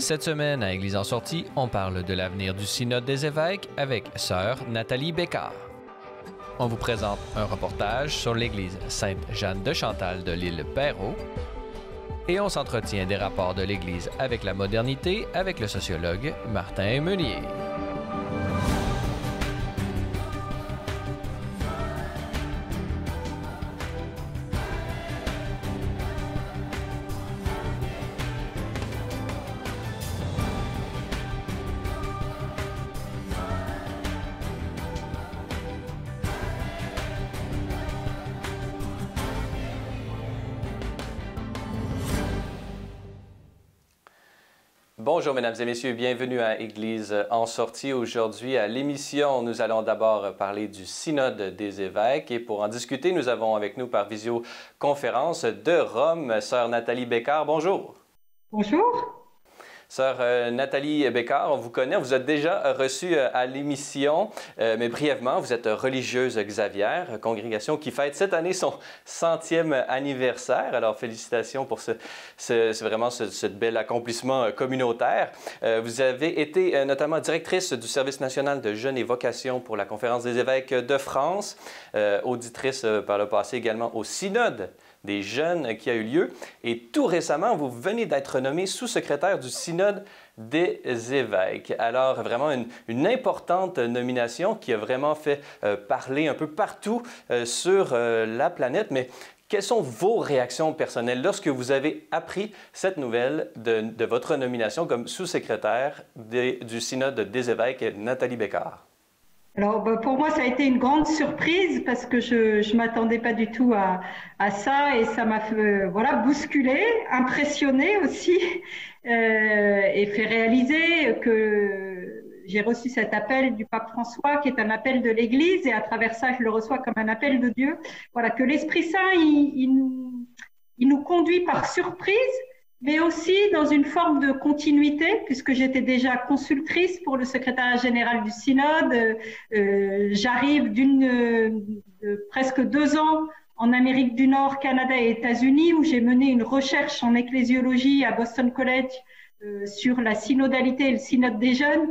Cette semaine, à Église en sortie, on parle de l'avenir du Synode des évêques avec sœur Nathalie Bécard. On vous présente un reportage sur l'église Sainte-Jeanne de Chantal de l'île Perrot et on s'entretient des rapports de l'église avec la modernité avec le sociologue Martin Meunier. Bonjour mesdames et messieurs, bienvenue à Église en sortie. Aujourd'hui à l'émission, nous allons d'abord parler du Synode des évêques et pour en discuter, nous avons avec nous par visioconférence de Rome, sœur Nathalie Bécard. Bonjour. Bonjour. Sœur Nathalie Bécard, on vous connaît, on vous a déjà reçu à l'émission, mais brièvement, vous êtes religieuse Xavier, congrégation qui fête cette année son 100e anniversaire. Alors, félicitations pour ce bel accomplissement communautaire. Vous avez été notamment directrice du Service national de jeunes et vocations pour la Conférence des évêques de France, auditrice par le passé également au Synode des jeunes qui a eu lieu. Et tout récemment, vous venez d'être nommé sous-secrétaire du Synode des évêques. Alors, vraiment une importante nomination qui a vraiment fait parler un peu partout sur la planète. Mais quelles sont vos réactions personnelles lorsque vous avez appris cette nouvelle de votre nomination comme sous-secrétaire du Synode des évêques, Nathalie Bécard? Alors, pour moi, ça a été une grande surprise parce que je m'attendais pas du tout à ça et ça m'a fait, bousculé, impressionné aussi et fait réaliser que j'ai reçu cet appel du pape François qui est un appel de l'Église et à travers ça, je le reçois comme un appel de Dieu. Voilà, que l'Esprit Saint, il nous conduit par surprise, mais aussi dans une forme de continuité, puisque j'étais déjà consultrice pour le secrétariat général du Synode. J'arrive de presque 2 ans en Amérique du Nord, Canada et États-Unis, où j'ai mené une recherche en ecclésiologie à Boston College sur la synodalité et le synode des jeunes.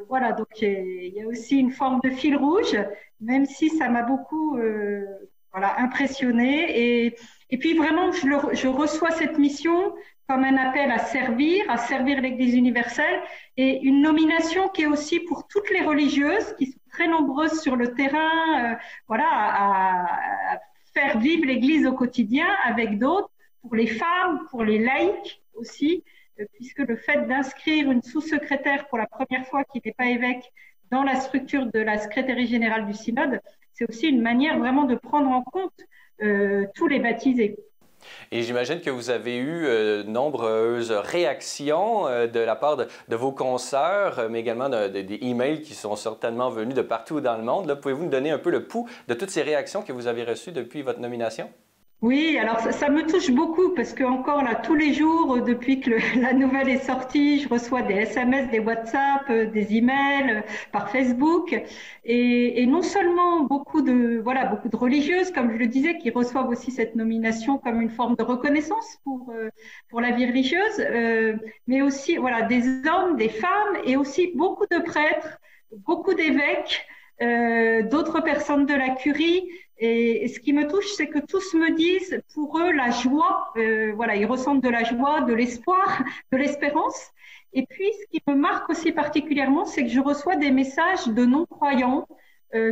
Voilà, donc il y a aussi une forme de fil rouge, même si ça m'a beaucoup impressionnée. Et puis vraiment, je reçois cette mission comme un appel à servir l'Église universelle et une nomination qui est aussi pour toutes les religieuses qui sont très nombreuses sur le terrain, à faire vivre l'Église au quotidien avec d'autres, pour les femmes, pour les laïcs aussi, puisque le fait d'inscrire une sous-secrétaire pour la première fois qui n'est pas évêque dans la structure de la secrétariat générale du synode, c'est aussi une manière vraiment de prendre en compte tous les baptisés. Et j'imagine que vous avez eu nombreuses réactions de la part de vos consoeurs, mais également des emails qui sont certainement venus de partout dans le monde. Pouvez-vous nous donner un peu le pouls de toutes ces réactions que vous avez reçues depuis votre nomination? Oui, alors ça me touche beaucoup parce que encore là, tous les jours, depuis que la nouvelle est sortie, je reçois des SMS, des WhatsApp, des emails par Facebook et non seulement beaucoup de religieuses, comme je le disais, qui reçoivent aussi cette nomination comme une forme de reconnaissance pour la vie religieuse, mais aussi des hommes, des femmes et aussi beaucoup de prêtres, beaucoup d'évêques, d'autres personnes de la curie. Et ce qui me touche, c'est que tous me disent, pour eux, la joie, ils ressentent de la joie, de l'espoir, de l'espérance. Et puis, ce qui me marque aussi particulièrement, c'est que je reçois des messages de non-croyants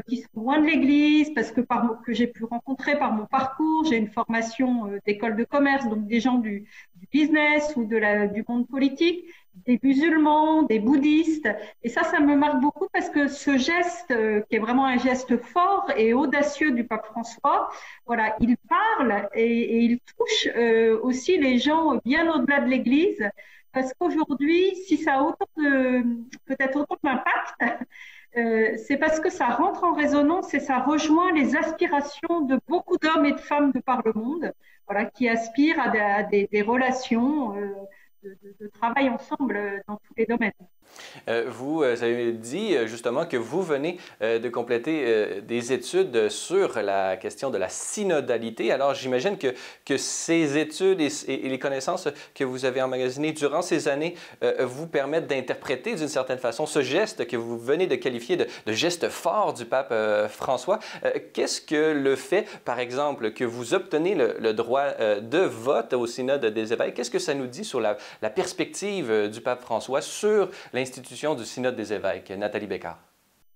qui sont loin de l'Église, parce que j'ai pu rencontrer par mon parcours, j'ai une formation d'école de commerce, donc des gens du business ou du monde politique, des musulmans, des bouddhistes. Et ça me marque beaucoup parce que ce geste, qui est vraiment un geste fort et audacieux du pape François, il parle et il touche aussi les gens bien au-delà de l'Église. Parce qu'aujourd'hui, si ça a peut-être autant d'impact, c'est parce que ça rentre en résonance et ça rejoint les aspirations de beaucoup d'hommes et de femmes de par le monde, qui aspirent à des relations de travail ensemble dans tous les domaines. Vous avez dit justement que vous venez de compléter des études sur la question de la synodalité. Alors, j'imagine que ces études et les connaissances que vous avez emmagasinées durant ces années vous permettent d'interpréter d'une certaine façon ce geste que vous venez de qualifier de geste fort du pape François. Qu'est-ce que le fait, par exemple, que vous obtenez le droit de vote au synode des évêques, qu'est-ce que ça nous dit sur la perspective du pape François sur l'institution du synode des évêques? Nathalie Bécard.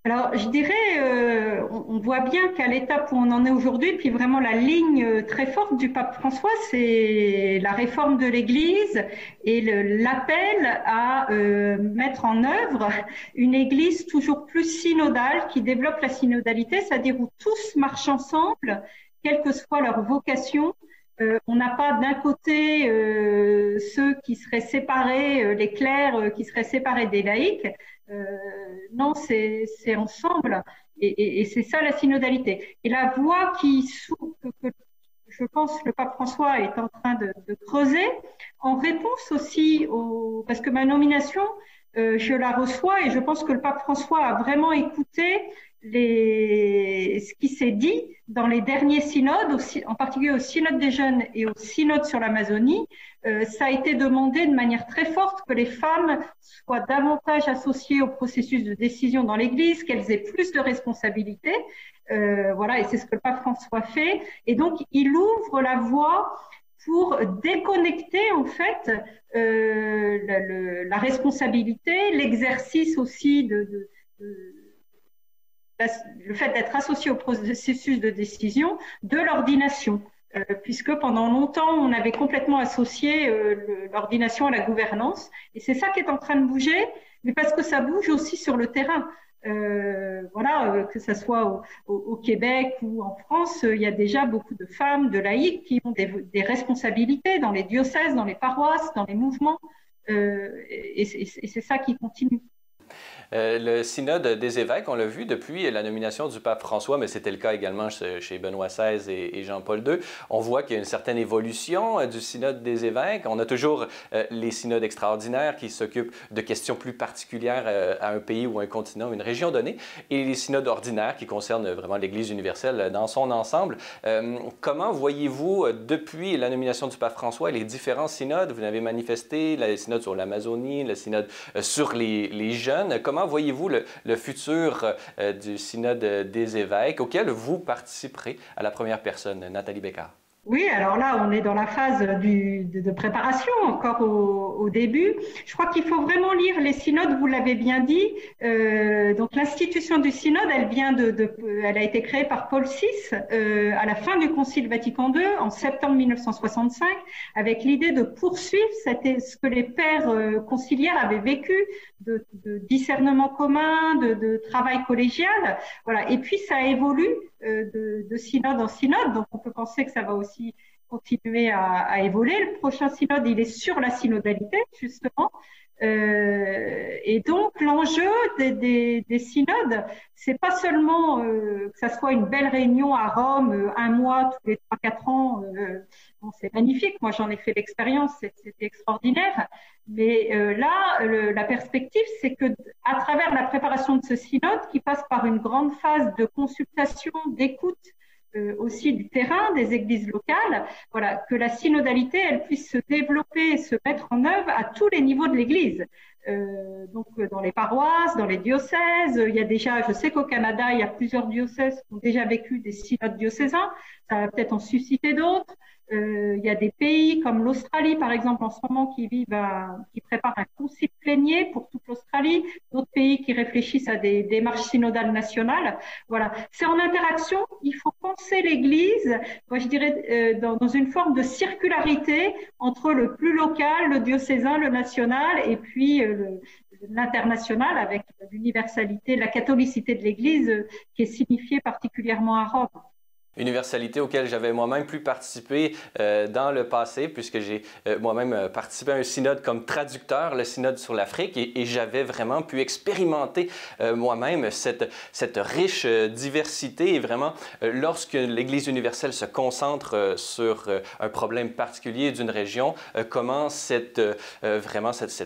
Alors, je dirais, on voit bien qu'à l'étape où on en est aujourd'hui, puis vraiment la ligne très forte du pape François, c'est la réforme de l'Église et l'appel à mettre en œuvre une Église toujours plus synodale, qui développe la synodalité, c'est-à-dire où tous marchent ensemble, quelle que soit leur vocation. On n'a pas d'un côté ceux qui seraient séparés, les clercs qui seraient séparés des laïcs. Non, c'est ensemble et c'est ça la synodalité. Et la voie que je pense le pape François est en train de creuser en réponse aussi parce que ma nomination, je la reçois et je pense que le pape François a vraiment écouté ce qui s'est dit dans les derniers synodes, en particulier au synode des jeunes et au synode sur l'Amazonie. Ça a été demandé de manière très forte que les femmes soient davantage associées au processus de décision dans l'Église, qu'elles aient plus de responsabilités. Voilà, et c'est ce que le pape François fait. Et donc, il ouvre la voie pour déconnecter en fait la responsabilité, l'exercice aussi le fait d'être associé au processus de décision de l'ordination, puisque pendant longtemps, on avait complètement associé l'ordination à la gouvernance. Et c'est ça qui est en train de bouger, mais parce que ça bouge aussi sur le terrain. Voilà, que ce soit au Québec ou en France, il y a déjà beaucoup de femmes, de laïcs qui ont des responsabilités dans les diocèses, dans les paroisses, dans les mouvements, et c'est ça qui continue. Le synode des évêques, on l'a vu depuis la nomination du pape François, mais c'était le cas également chez Benoît XVI et Jean-Paul II. On voit qu'il y a une certaine évolution du synode des évêques. On a toujours les synodes extraordinaires qui s'occupent de questions plus particulières à un pays ou un continent ou une région donnée, et les synodes ordinaires qui concernent vraiment l'Église universelle dans son ensemble. Comment voyez-vous, depuis la nomination du pape François, les différents synodes? Vous avez manifesté le synode sur l'Amazonie, le synode sur les jeunes. Comment voyez-vous le futur du synode des évêques auquel vous participerez à la première personne, Nathalie Bécard? Oui, alors là, on est dans la phase de préparation, encore au début. Je crois qu'il faut vraiment lire les synodes, vous l'avez bien dit. Donc, l'institution du synode, elle a été créée par Paul VI à la fin du Concile Vatican II, en septembre 1965, avec l'idée de poursuivre ce que les pères conciliaires avaient vécu, de discernement commun, de travail collégial. Voilà. Et puis, ça évolue de synode en synode, donc on peut penser que ça va aussi continuer à évoluer. Le prochain synode, il est sur la synodalité, justement. Et donc, l'enjeu des synodes, c'est pas seulement que ça soit une belle réunion à Rome, un mois tous les 3-4 ans. Bon, c'est magnifique. Moi, j'en ai fait l'expérience, c'était extraordinaire. Mais là, la perspective, c'est que à travers la préparation de ce synode, qui passe par une grande phase de consultation, d'écoute, aussi du terrain, des églises locales, voilà, que la synodalité, elle puisse se développer et se mettre en œuvre à tous les niveaux de l'Église. Donc, dans les paroisses, dans les diocèses, il y a déjà, je sais qu'au Canada, il y a plusieurs diocèses qui ont déjà vécu des synodes diocésains, ça va peut-être en susciter d'autres. Il y a des pays comme l'Australie, par exemple, en ce moment, qui préparent un concile plénier pour toute l'Australie, d'autres pays qui réfléchissent à des démarches synodales nationales. Voilà. C'est en interaction. Il faut penser l'Église, moi, je dirais, dans une forme de circularité entre le plus local, le diocésain, le national, et puis l'international avec l'universalité, la catholicité de l'Église qui est signifiée particulièrement à Rome. Universalité auquel j'avais moi-même pu participer dans le passé, puisque j'ai moi-même participé à un synode comme traducteur, le synode sur l'Afrique, et j'avais vraiment pu expérimenter moi-même cette riche diversité. Et vraiment, lorsque l'Église universelle se concentre sur un problème particulier d'une région, comment cette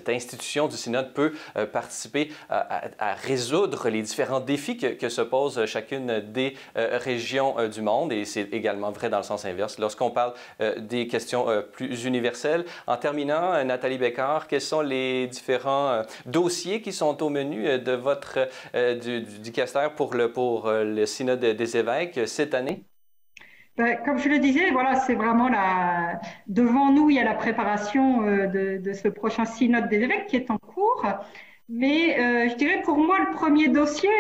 institution du synode peut participer à résoudre les différents défis que se posent chacune des régions du monde. Et c'est également vrai dans le sens inverse lorsqu'on parle des questions plus universelles. En terminant, Nathalie Bécard, quels sont les différents dossiers qui sont au menu de votre du dicaster pour le synode des évêques cette année? Comme je le disais, voilà, c'est vraiment devant nous, il y a la préparation de ce prochain synode des évêques qui est en cours. Mais je dirais pour moi le premier dossier,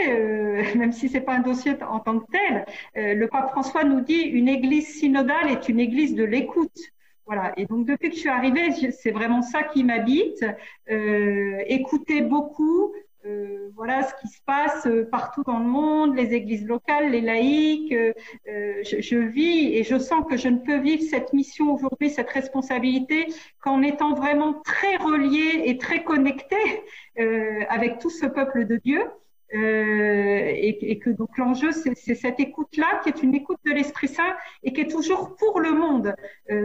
même si c'est pas un dossier en tant que tel, le pape François nous dit une église synodale est une église de l'écoute. Voilà. Et donc depuis que je suis arrivée, c'est vraiment ça qui m'habite. Écouter beaucoup. Voilà ce qui se passe partout dans le monde, les églises locales, les laïcs. Je vis et je sens que je ne peux vivre cette mission aujourd'hui, cette responsabilité, qu'en étant vraiment très reliée et très connectée avec tout ce peuple de Dieu. Et que donc l'enjeu, c'est cette écoute-là, qui est une écoute de l'Esprit Saint et qui est toujours pour le monde.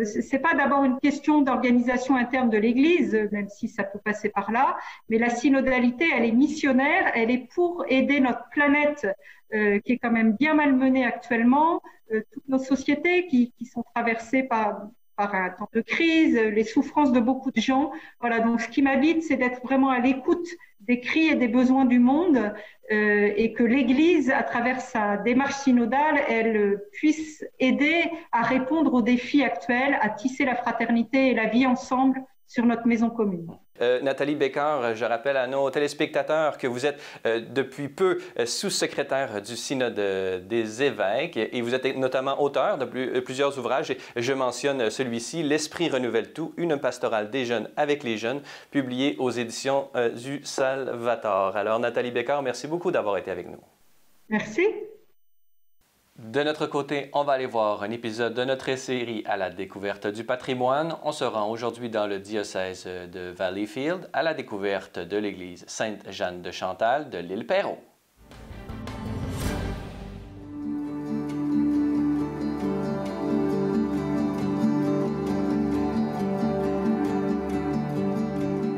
C'est pas d'abord une question d'organisation interne de l'Église, même si ça peut passer par là, mais la synodalité, elle est missionnaire, elle est pour aider notre planète qui est quand même bien malmenée actuellement, toutes nos sociétés qui sont traversées par un temps de crise, les souffrances de beaucoup de gens. Voilà, donc ce qui m'habite, c'est d'être vraiment à l'écoute des cris et des besoins du monde et que l'Église, à travers sa démarche synodale, elle puisse aider à répondre aux défis actuels, à tisser la fraternité et la vie ensemble sur notre maison commune. Nathalie Bécard, je rappelle à nos téléspectateurs que vous êtes depuis peu sous-secrétaire du Synode des évêques et vous êtes notamment auteur de plusieurs ouvrages. Et je mentionne celui-ci, L'Esprit renouvelle tout, une pastorale des jeunes avec les jeunes, publié aux éditions du Salvator. Alors Nathalie Bécard, merci beaucoup d'avoir été avec nous. Merci. De notre côté, on va aller voir un épisode de notre série à la découverte du patrimoine. On se rend aujourd'hui dans le diocèse de Valleyfield à la découverte de l'église Sainte-Jeanne de Chantal de l'île Perrot.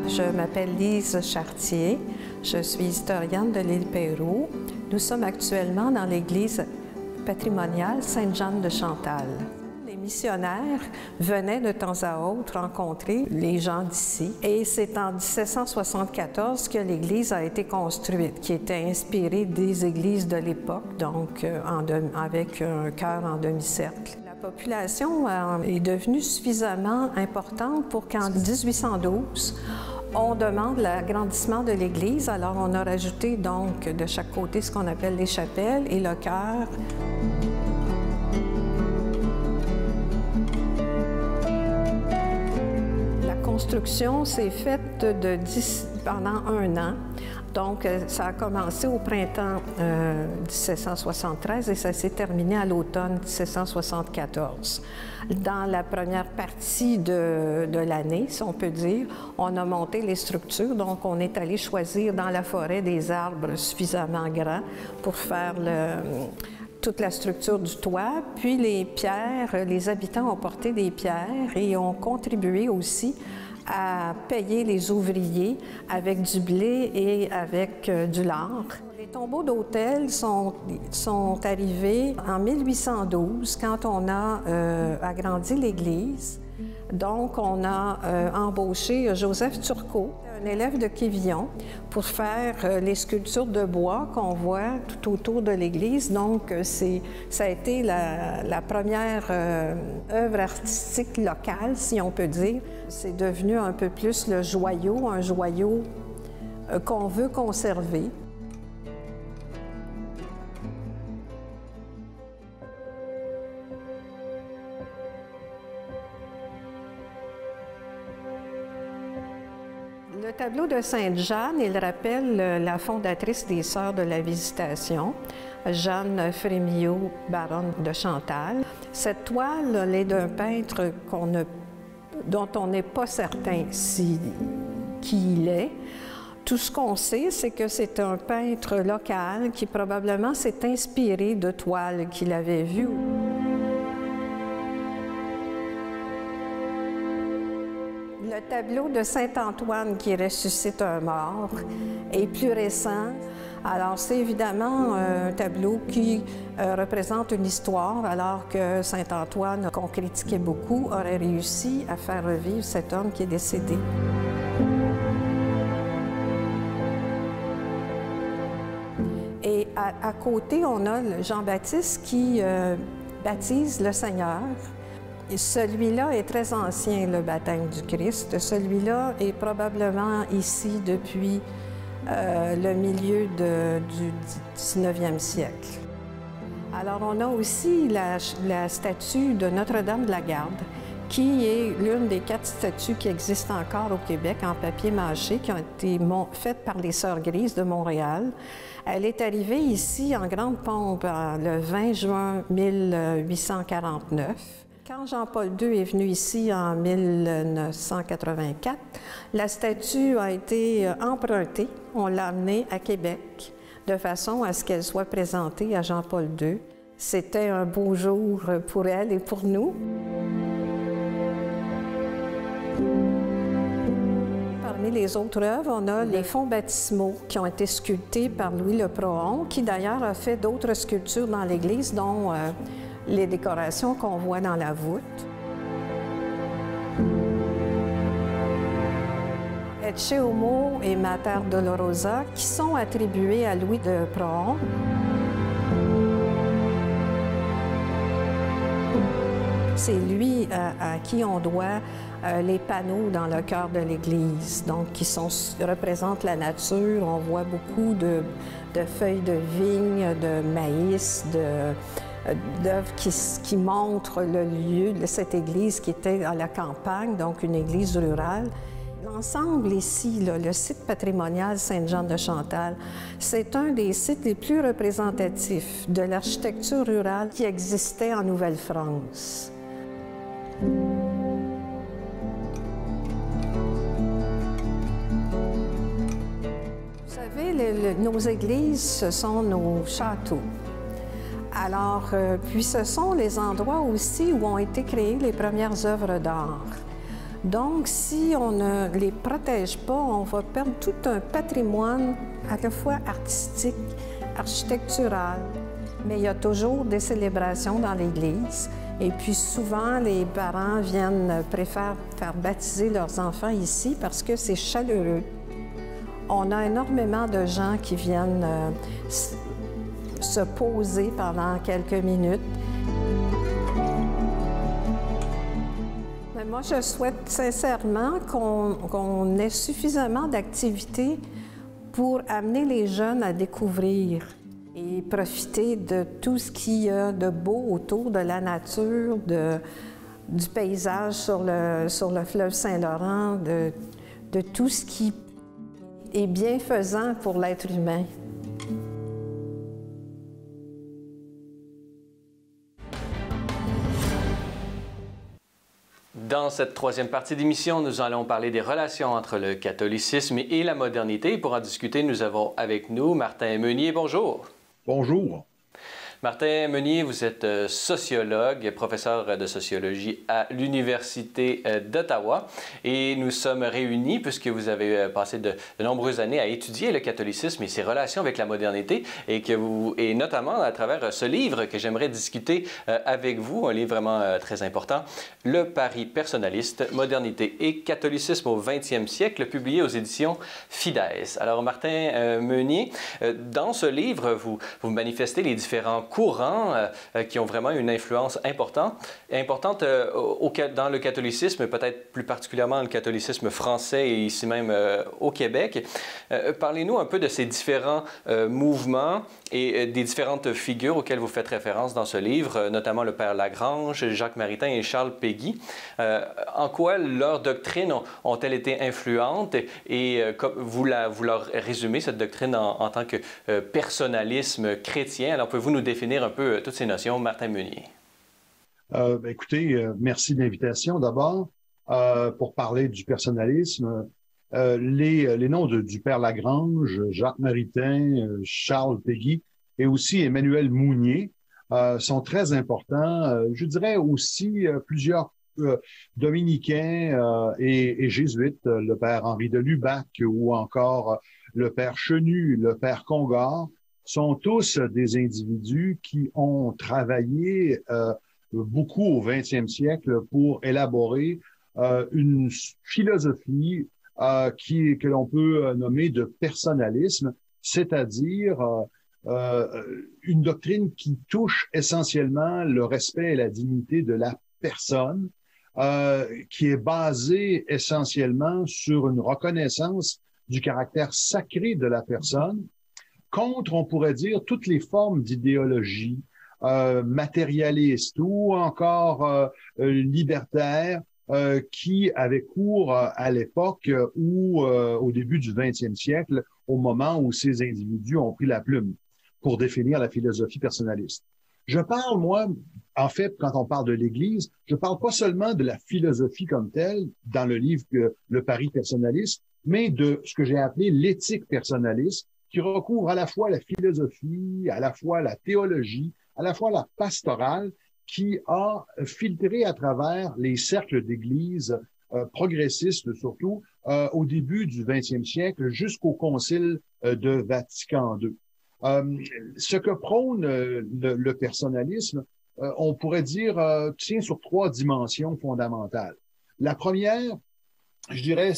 Je m'appelle Lise Chartier, je suis historienne de l'île Perrot. Nous sommes actuellement dans l'église patrimoniale Sainte-Jeanne de Chantal. Les missionnaires venaient de temps à autre rencontrer les gens d'ici et c'est en 1774 que l'église a été construite, qui était inspirée des églises de l'époque, donc avec un chœur en demi-cercle. La population est devenue suffisamment importante pour qu'en 1812, on demande l'agrandissement de l'église, alors on a rajouté donc de chaque côté ce qu'on appelle les chapelles et le chœur. La construction s'est faite pendant un an. Donc, ça a commencé au printemps 1773 et ça s'est terminé à l'automne 1774. Dans la première partie de l'année, si on peut dire, on a monté les structures. Donc, on est allé choisir dans la forêt des arbres suffisamment grands pour faire toute la structure du toit. Puis les pierres, les habitants ont porté des pierres et ont contribué aussi à payer les ouvriers avec du blé et avec du lard. Les tombeaux d'autel sont arrivés en 1812 quand on a agrandi l'église. Donc, on a embauché Joseph Turcot, un élève de Quévillon, pour faire les sculptures de bois qu'on voit tout autour de l'église. Donc, ça a été la première œuvre artistique locale, si on peut dire. C'est devenu un peu plus un joyau qu'on veut conserver. Le tableau de Sainte-Jeanne, il rappelle la fondatrice des Sœurs de la Visitation, Jeanne Frémilloux, baronne de Chantal. Cette toile, elle est d'un peintre dont on n'est pas certain qui il est. Tout ce qu'on sait, c'est que c'est un peintre local qui probablement s'est inspiré de toiles qu'il avait vues. Le tableau de Saint-Antoine qui ressuscite un mort est plus récent. Alors, c'est évidemment un tableau qui représente une histoire, alors que Saint-Antoine, qu'on critiquait beaucoup, aurait réussi à faire revivre cet homme qui est décédé. Et à côté, on a Jean-Baptiste qui baptise le Seigneur. Celui-là est très ancien, le baptême du Christ. Celui-là est probablement ici depuis le milieu du 19e siècle. Alors, on a aussi la statue de Notre-Dame de la Garde, qui est l'une des 4 statues qui existent encore au Québec en papier mâché, qui ont été faites par les Sœurs Grises de Montréal. Elle est arrivée ici en grande pompe le 20 juin 1849. Quand Jean-Paul II est venu ici en 1984, la statue a été empruntée. On l'a amenée à Québec de façon à ce qu'elle soit présentée à Jean-Paul II. C'était un beau jour pour elle et pour nous. Parmi les autres œuvres, on a les fonds baptismaux qui ont été sculptés par Louis Le Prohon, qui d'ailleurs a fait d'autres sculptures dans l'église, dont les décorations qu'on voit dans la voûte. Ecce Homo et Mater Dolorosa, qui sont attribués à Louis de Prohon. C'est lui à qui on doit les panneaux dans le cœur de l'Église, donc qui représentent la nature. On voit beaucoup de feuilles de vigne, de maïs, d'œuvres qui montrent le lieu de cette église qui était à la campagne, donc une église rurale. L'ensemble ici, là, le site patrimonial Sainte-Jeanne de Chantal, c'est un des sites les plus représentatifs de l'architecture rurale qui existait en Nouvelle-France. Vous savez, nos églises, ce sont nos châteaux. Alors, puis ce sont les endroits aussi où ont été créées les premières œuvres d'art. Donc, si on ne les protège pas, on va perdre tout un patrimoine à la fois artistique, architectural, mais il y a toujours des célébrations dans l'Église. Et puis souvent, les parents préfèrent faire baptiser leurs enfants ici parce que c'est chaleureux. On a énormément de gens qui viennent se poser pendant quelques minutes. Mais moi, je souhaite sincèrement qu'on ait suffisamment d'activités pour amener les jeunes à découvrir et profiter de tout ce qu'il y a de beau autour de la nature, du paysage sur le fleuve Saint-Laurent, de tout ce qui est bienfaisant pour l'être humain. Dans cette troisième partie d'émission, nous allons parler des relations entre le catholicisme et la modernité. Pour en discuter, nous avons avec nous Martin Meunier. Bonjour. Bonjour. Martin Meunier, vous êtes sociologue, professeur de sociologie à l'Université d'Ottawa et nous sommes réunis puisque vous avez passé de nombreuses années à étudier le catholicisme et ses relations avec la modernité et notamment à travers ce livre que j'aimerais discuter avec vous, un livre vraiment très important, Le Pari personnaliste, modernité et catholicisme au 20e siècle, publié aux éditions Fides. Alors Martin Meunier, dans ce livre, vous manifestez les différents courants qui ont vraiment une influence importante dans le catholicisme, peut-être plus particulièrement le catholicisme français et ici même au Québec. Parlez-nous un peu de ces différents mouvements et des différentes figures auxquelles vous faites référence dans ce livre, notamment le Père Lagrange, Jacques Maritain et Charles Péguy. En quoi leurs doctrines ont-elles été influentes et vous leur résumez cette doctrine en tant que personnalisme chrétien. Alors, pouvez-vous nous définir un peu toutes ces notions, Martin Meunier? Écoutez, merci de l'invitation d'abord pour parler du personnalisme. Les noms du Père Lagrange, Jacques Maritain, Charles Péguy et aussi Emmanuel Mounier sont très importants. Je dirais aussi plusieurs dominicains et jésuites, le Père Henri de Lubac ou encore le Père Chenu, le Père Congar, sont tous des individus qui ont travaillé beaucoup au 20e siècle pour élaborer une philosophie que l'on peut nommer de personnalisme, c'est-à-dire une doctrine qui touche essentiellement le respect et la dignité de la personne, qui est basée essentiellement sur une reconnaissance du caractère sacré de la personne, contre, on pourrait dire, toutes les formes d'idéologie matérialiste ou encore libertaire qui avaient cours à l'époque ou au début du 20e siècle, au moment où ces individus ont pris la plume pour définir la philosophie personnaliste. Je parle, moi, en fait, quand on parle de l'Église, je parle pas seulement de la philosophie comme telle, dans le livre Le Pari personnaliste, mais de ce que j'ai appelé l'éthique personnaliste, qui recouvre à la fois la philosophie, à la fois la théologie, à la fois la pastorale, qui a filtré à travers les cercles d'église progressistes surtout au début du 20e siècle jusqu'au Concile de Vatican II. Ce que prône le personnalisme, on pourrait dire, tient sur 3 dimensions fondamentales. La première, je dirais,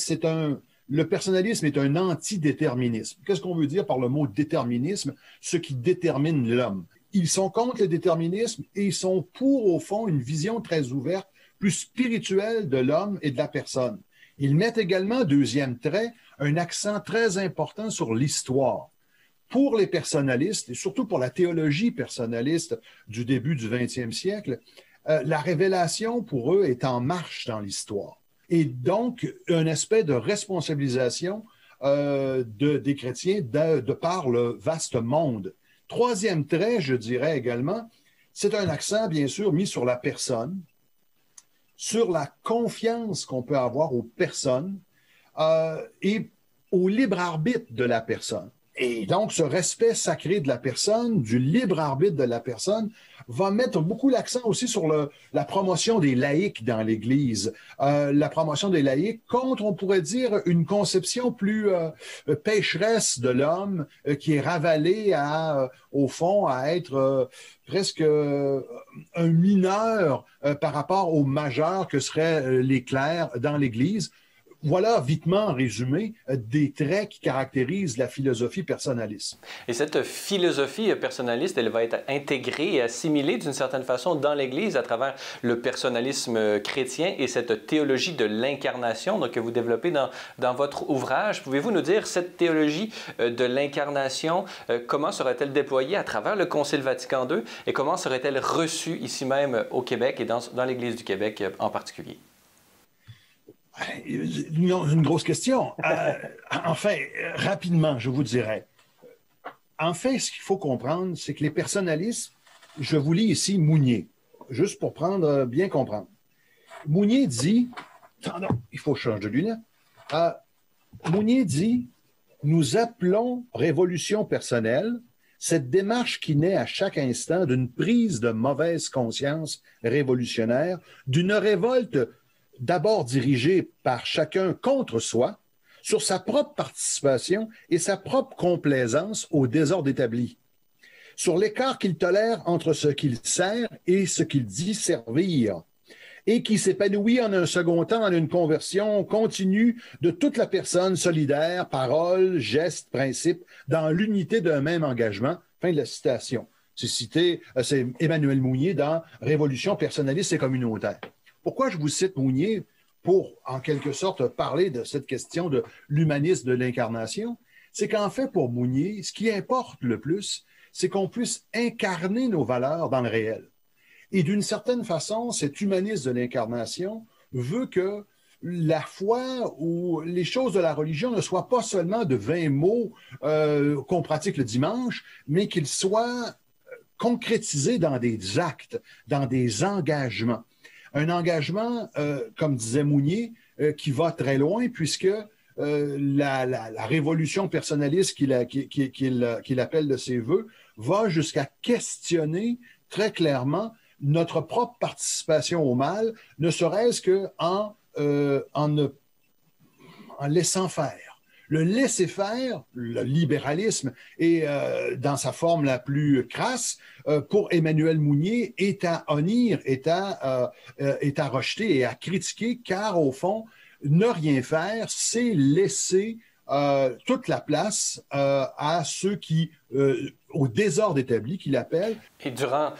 le personnalisme est un antidéterminisme. Qu'est-ce qu'on veut dire par le mot déterminisme? Ce qui détermine l'homme. Ils sont contre le déterminisme et ils sont pour, au fond, une vision très ouverte, plus spirituelle de l'homme et de la personne. Ils mettent également, deuxième trait, un accent très important sur l'histoire. Pour les personnalistes, et surtout pour la théologie personnaliste du début du 20e siècle, la révélation, pour eux, est en marche dans l'histoire. Et donc, un aspect de responsabilisation des chrétiens de par le vaste monde. Troisième trait, je dirais également, c'est un accent, bien sûr, mis sur la personne, sur la confiance qu'on peut avoir aux personnes et au libre arbitre de la personne. Et donc, ce respect sacré de la personne, du libre arbitre de la personne, va mettre beaucoup l'accent aussi sur la promotion des laïcs dans l'Église. La promotion des laïcs contre, on pourrait dire, une conception plus pécheresse de l'homme qui est ravalé au fond, à être presque un mineur par rapport aux majeurs que seraient les clercs dans l'Église. Voilà, vitement résumé, des traits qui caractérisent la philosophie personnaliste. Et cette philosophie personnaliste, elle va être intégrée et assimilée d'une certaine façon dans l'Église à travers le personnalisme chrétien et cette théologie de l'incarnation que vous développez dans votre ouvrage. Pouvez-vous nous dire, cette théologie de l'incarnation, comment serait-elle déployée à travers le Concile Vatican II et comment serait-elle reçue ici même au Québec et dans l'Église du Québec en particulier? Une grosse question. Enfin, rapidement, je vous dirais. En fait, ce qu'il faut comprendre, c'est que les personnalistes, je vous lis ici Mounier, juste pour bien comprendre. Mounier dit, il faut changer de lunettes. Mounier dit, nous appelons révolution personnelle cette démarche qui naît à chaque instant d'une prise de mauvaise conscience révolutionnaire, d'une révolte d'abord dirigé par chacun contre soi, sur sa propre participation et sa propre complaisance au désordre établi, sur l'écart qu'il tolère entre ce qu'il sert et ce qu'il dit servir, et qui s'épanouit en un second temps en une conversion continue de toute la personne solidaire, parole, geste, principe, dans l'unité d'un même engagement. Fin de la citation. C'est Emmanuel Mounier dans Révolution personnaliste et communautaire. Pourquoi je vous cite Mounier? Pour, en quelque sorte, parler de cette question de l'humanisme de l'incarnation. C'est qu'en fait, pour Mounier, ce qui importe le plus, c'est qu'on puisse incarner nos valeurs dans le réel. Et d'une certaine façon, cet humanisme de l'incarnation veut que la foi ou les choses de la religion ne soient pas seulement de 20 mots qu'on pratique le dimanche, mais qu'ils soient concrétisés dans des actes, dans des engagements. Un engagement, comme disait Mounier, qui va très loin puisque la révolution personnaliste qu'il appelle de ses voeux va jusqu'à questionner très clairement notre propre participation au mal, ne serait-ce qu'en laissant faire. Le laisser-faire, le libéralisme, et dans sa forme la plus crasse, pour Emmanuel Mounier, est à honnir, est à rejeter et à critiquer, car au fond, ne rien faire, c'est laisser toute la place à ceux qui, au désordre établi, qu'il appelle. Et durant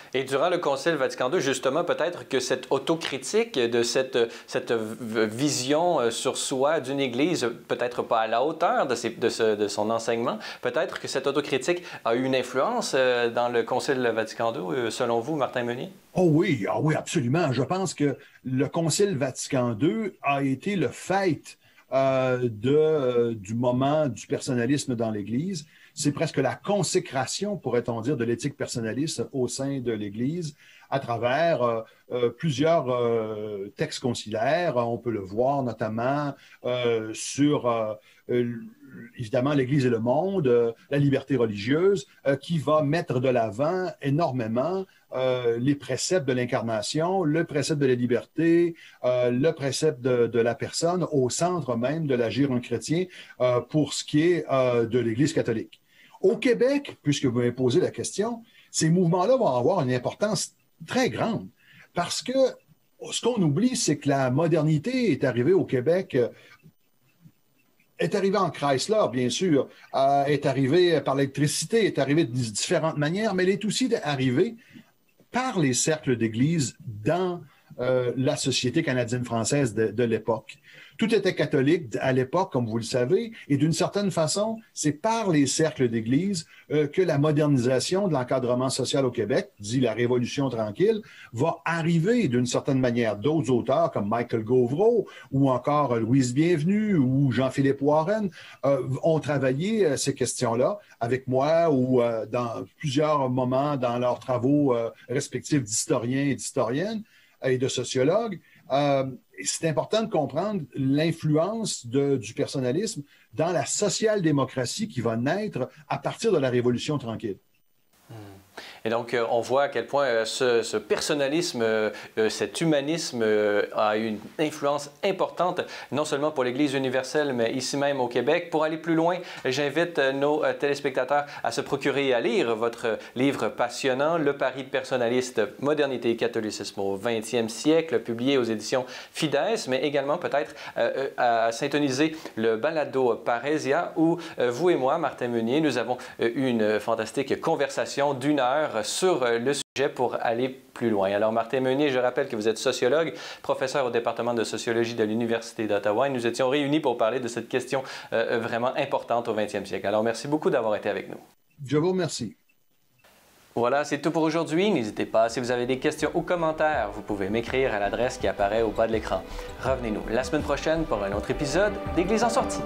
le Concile Vatican II, justement, peut-être que cette autocritique de cette vision sur soi d'une Église, peut-être pas à la hauteur de son enseignement, peut-être que cette autocritique a eu une influence dans le Concile Vatican II, selon vous, Martin Meunier? Oh oui, absolument. Je pense que le Concile Vatican II a été le fait du moment du personnalisme dans l'Église. C'est presque la consécration, pourrait-on dire, de l'éthique personnaliste au sein de l'Église à travers plusieurs textes conciliaires. On peut le voir notamment sur, évidemment, l'Église et le monde, la liberté religieuse, qui va mettre de l'avant énormément les préceptes de l'incarnation, le précepte de la liberté, le précepte de la personne au centre même de l'agir un chrétien pour ce qui est de l'Église catholique. Au Québec, puisque vous m'avez posé la question, ces mouvements-là vont avoir une importance très grande parce que ce qu'on oublie, c'est que la modernité est arrivée au Québec, est arrivée en Chrysler, bien sûr, est arrivée par l'électricité, est arrivée de différentes manières, mais elle est aussi arrivée par les cercles d'église dans la société canadienne-française de l'époque. Tout était catholique à l'époque, comme vous le savez, et d'une certaine façon, c'est par les cercles d'église que la modernisation de l'encadrement social au Québec, dit la Révolution tranquille, va arriver d'une certaine manière. D'autres auteurs comme Michael Gauvreau ou encore Louise Bienvenue ou Jean-Philippe Warren ont travaillé ces questions-là avec moi ou dans plusieurs moments dans leurs travaux respectifs d'historiens et d'historiennes et de sociologues. C'est important de comprendre l'influence du personnalisme dans la social-démocratie qui va naître à partir de la Révolution tranquille. Et donc, on voit à quel point ce personnalisme, cet humanisme a eu une influence importante, non seulement pour l'Église universelle, mais ici même au Québec. Pour aller plus loin, j'invite nos téléspectateurs à se procurer et à lire votre livre passionnant, Le pari personnaliste, modernité et catholicisme au 20e siècle, publié aux éditions Fides, mais également peut-être à syntoniser le balado Parésia, où vous et moi, Martin Meunier, nous avons eu une fantastique conversation d'1 heure sur le sujet pour aller plus loin. Alors, Martin Meunier, je rappelle que vous êtes sociologue, professeur au département de sociologie de l'Université d'Ottawa, et nous étions réunis pour parler de cette question vraiment importante au 20e siècle. Alors, merci beaucoup d'avoir été avec nous. Je vous remercie. Voilà, c'est tout pour aujourd'hui. N'hésitez pas, si vous avez des questions ou commentaires, vous pouvez m'écrire à l'adresse qui apparaît au bas de l'écran. Revenez-nous la semaine prochaine pour un autre épisode d'Église en sortie.